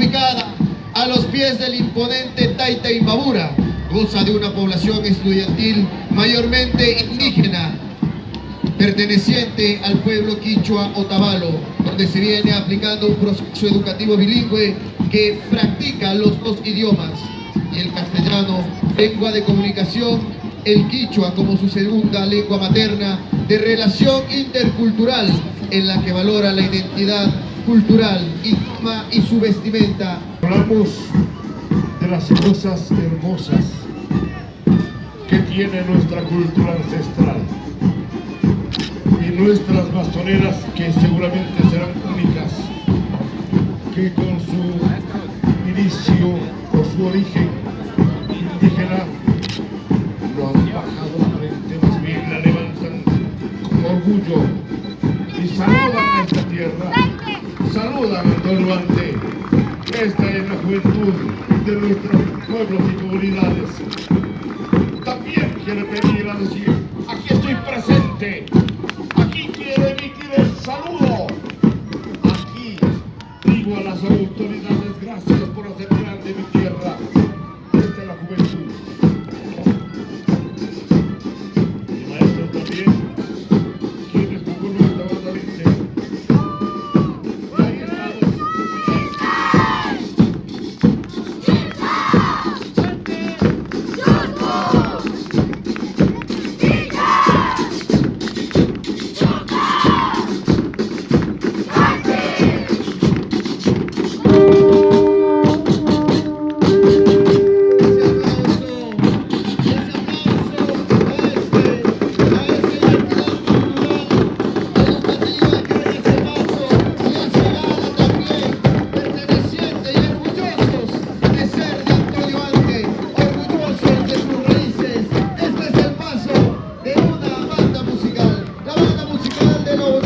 ubicada a los pies del imponente Taita Imbabura, goza de una población estudiantil mayormente indígena, perteneciente al pueblo quichua Otavalo, donde se viene aplicando un proceso educativo bilingüe que practica los dos idiomas, y el castellano, lengua de comunicación, el quichua como su segunda lengua materna, de relación intercultural, en la que valora la identidad cultural, idioma y su vestimenta. Hablamos de las cosas hermosas que tiene nuestra cultura ancestral y nuestras bastoneras, que seguramente serán únicas, que con su inicio o su origen indígena no han bajado la frente, más bien la levantan con orgullo y saludan a esta tierra, saludan a Toluante. Esta es la juventud de nuestros pueblos y comunidades. También quiere pedir a decir, aquí estoy presente, aquí quiero emitir el saludo, aquí digo a las autoridades, gracias por hacer grande mi tierra. Esta es la juventud. Y maestros también, quienes con nuestra banda dice, ahí estamos. De una banda musical, la banda musical de Nuevo